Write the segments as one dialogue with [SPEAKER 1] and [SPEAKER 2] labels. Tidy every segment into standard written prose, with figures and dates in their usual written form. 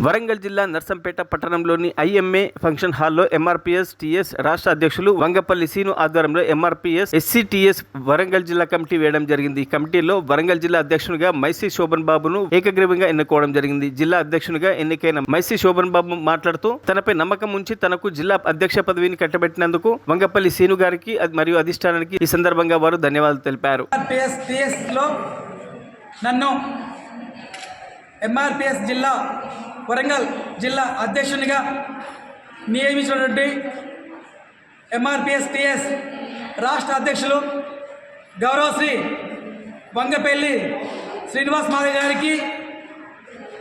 [SPEAKER 1] వరంగల్ జిల్లా నర్సంపేట పట్టణంలోని IMA function హాల్లో ఎంఆర్పీఎస్ టీఎస్ రాష్ట్ర అధ్యక్షులు వంగపల్లి సీను ఆధ్వర్యంలో ఎంఆర్పీఎస్ ఎస్సీటీఎస్ వరంగల్ జిల్లా కమిటీ వేయడం జరిగింది. ఈ కమిటీలో వరంగల్ జిల్లా అధ్యక్షునిగా మైసీ శోభన్ బాబును ఏకగ్రీవంగా ఎన్నుకోవడం జరిగింది. జిల్లా అధ్యక్షునిగా ఎన్నికైన మైసీ శోభన్ బాబు మాట్లాడుతూ తనపై నమ్మకం ఉంచి తనకు జిల్లా అధ్యక్ష పదవిని కట్టబెట్టినందుకు వంగపల్లి సీను గారికి మరియు అధిష్టానానికి ఈ సందర్భంగా వారు ధన్యవాదాలు తెలిపారు.
[SPEAKER 2] నన్ను ఎంఆర్పిఎస్ జిల్లా వరంగల్ జిల్లా అధ్యక్షునిగా నియమించినటువంటి ఎంఆర్పిఎస్ టిఎస్ రాష్ట్ర అధ్యక్షులు గౌరవశ్రీ వంగపల్లి శ్రీనివాస్ మాధవ్ గారికి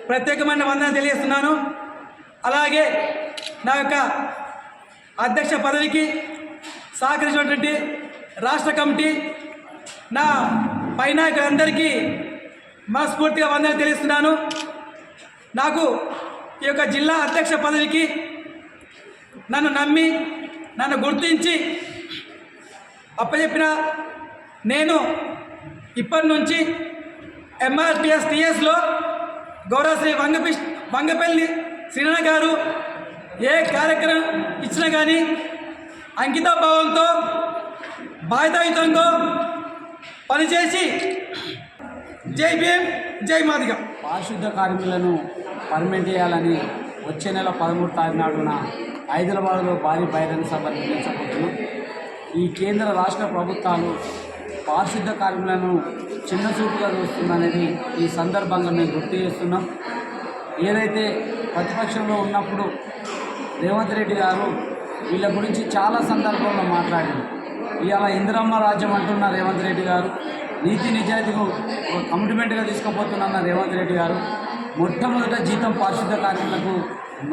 [SPEAKER 2] ప్రత్యేకమైన వందన తెలియజేస్తున్నాను. అలాగే నా యొక్క అధ్యక్ష పదవికి సహకరించినటువంటి రాష్ట్ర కమిటీ నా పై నాయకులందరికీ మనస్ఫూర్తిగా వందన తెలియజేస్తున్నాను. నాకు ఈ యొక్క జిల్లా అధ్యక్ష పదవికి నన్ను నమ్మి నన్ను గుర్తించి అప్పచెప్పిన నేను ఇప్పటి నుంచి ఎంఆర్పిఎస్ టీఎస్లో గౌరవశ్రీ వంగపల్లి శ్రీనారాయణ గారు ఏ కార్యక్రమం ఇచ్చినా కానీ అంకితభావంతో బాధ్యతాయుతంగా పనిచేసి జై భీమ్ జై మాదిగ.
[SPEAKER 3] పారిశుద్ధ కార్మికులను పర్మనెంట్ చేయాలని వచ్చే నెల 13 తారీఖు నాడున హైదరాబాద్లో భారీ బహిరంగ సభ నిర్వహించబోతున్నాం. ఈ కేంద్ర రాష్ట్ర ప్రభుత్వాలు పారిశుద్ధ కార్మికులను చిన్న చూపుగా చూస్తుందనేది ఈ సందర్భంగా మేము గుర్తు చేస్తున్నాం. ఏదైతే ప్రతిపక్షంలో ఉన్నప్పుడు రేవంత్ రెడ్డి గారు వీళ్ళ గురించి చాలా సందర్భంలో మాట్లాడారు. ఇవాళ ఇందిరమ్మ రాజ్యం అంటున్న రేవంత్ రెడ్డి గారు, నీతి నిజాయితీకు ఒక కమిట్మెంట్గా తీసుకుపోతున్న రేవంత్ రెడ్డి గారు మొట్టమొదట జీతం పారిశుద్ధ కార్మికులకు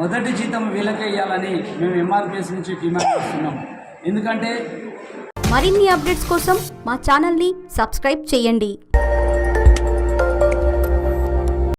[SPEAKER 3] మొదటి జీతం వీళ్ళకే ఇవ్వాలని మేము ఎంఆర్పిఎస్ నుంచి డిమాండ్ చేస్తున్నాం. ఎందుకంటే
[SPEAKER 4] మరిన్ని అప్డేట్స్ కోసం మా ఛానల్ని సబ్స్క్రైబ్ చేయండి.